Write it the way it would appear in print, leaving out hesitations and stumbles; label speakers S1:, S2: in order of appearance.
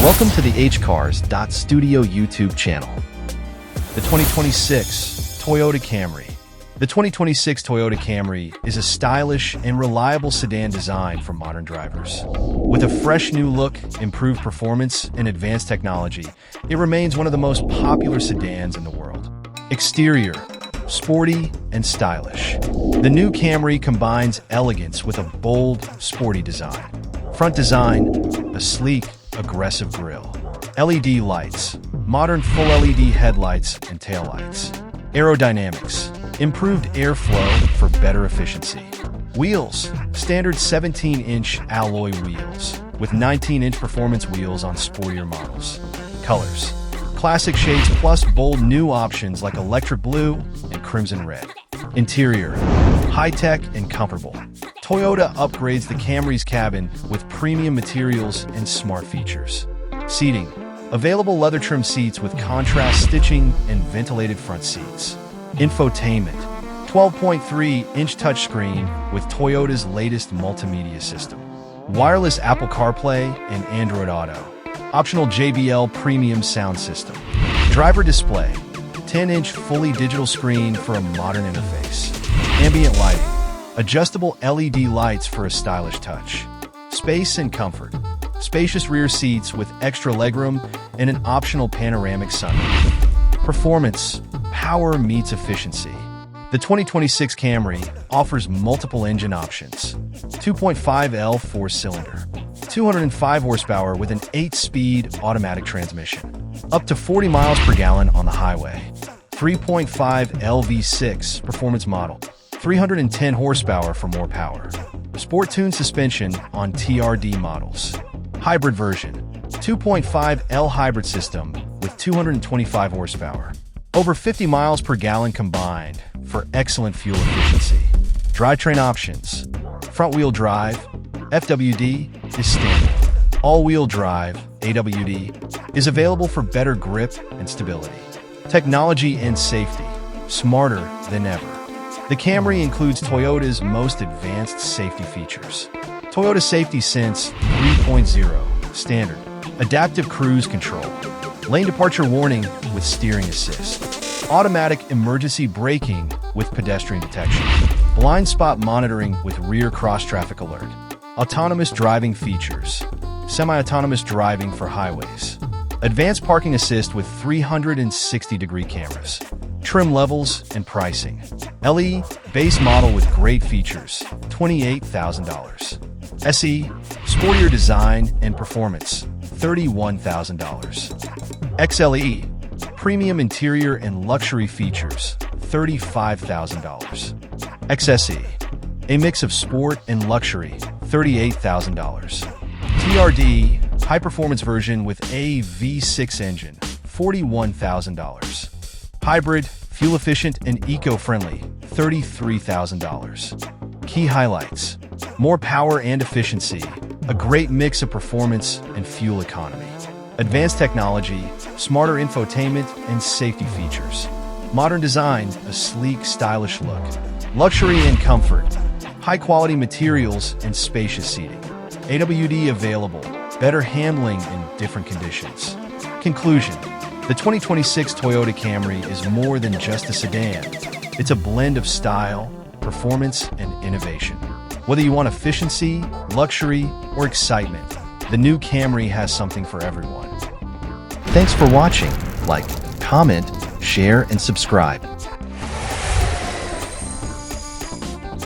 S1: Welcome to the hcars.studio YouTube channel. The 2026 Toyota Camry. The 2026 Toyota Camry is a stylish and reliable sedan designed for modern drivers. With a fresh new look, improved performance, and advanced technology, it remains one of the most popular sedans in the world. Exterior, sporty, and stylish. The new Camry combines elegance with a bold, sporty design. Front design, a sleek, aggressive grille. LED lights, modern full LED headlights and taillights. Aerodynamics, improved airflow for better efficiency. Wheels, standard 17-inch alloy wheels, with 19-inch performance wheels on sportier models. Colors, classic shades plus bold new options like electric blue and crimson red. Interior, high-tech and comfortable. Toyota upgrades the Camry's cabin with premium materials and smart features. Seating, available leather trim seats with contrast stitching and ventilated front seats. Infotainment, 12.3-inch touchscreen with Toyota's latest multimedia system. Wireless Apple CarPlay and Android Auto. Optional JBL premium sound system. Driver display, 10-inch fully digital screen for a modern interface. Ambient lighting, adjustable LED lights for a stylish touch. Space and comfort, spacious rear seats with extra legroom and an optional panoramic sunroof. Performance, power meets efficiency. The 2026 Camry offers multiple engine options. 2.5L 4-cylinder, 205 horsepower with an 8-speed automatic transmission. Up to 40 miles per gallon on the highway. 3.5L V6 performance model, 310 horsepower for more power. Sport-tuned suspension on TRD models. Hybrid version, 2.5L hybrid system with 225 horsepower. Over 50 miles per gallon combined for excellent fuel efficiency. Drivetrain options, front-wheel drive, FWD is standard. All-wheel drive, AWD, is available for better grip and stability. Technology and safety, smarter than ever. The Camry includes Toyota's most advanced safety features. Toyota Safety Sense 3.0 Standard, Adaptive Cruise Control, Lane Departure Warning with Steering Assist, Automatic Emergency Braking with Pedestrian Detection, Blind Spot Monitoring with Rear Cross Traffic Alert, Autonomous Driving Features, Semi-autonomous driving for highways, Advanced Parking Assist with 360-degree cameras, trim levels and pricing. LE base model with great features, $28,000. SE sportier design and performance, $31,000. XLE premium interior and luxury features, $35,000. XSE a mix of sport and luxury, $38,000. TRD high performance version with a V6 engine, $41,000. Hybrid, fuel efficient and eco-friendly, $33,000. Key highlights: more power and efficiency, a great mix of performance and fuel economy. Advanced technology, smarter infotainment and safety features. Modern design, a sleek, stylish look. Luxury and comfort, high-quality materials and spacious seating. AWD available, better handling in different conditions. Conclusion: the 2026 Toyota Camry is more than just a sedan. It's a blend of style, performance, and innovation. Whether you want efficiency, luxury, or excitement, the new Camry has something for everyone. Thanks for watching. Like, comment, share, and subscribe.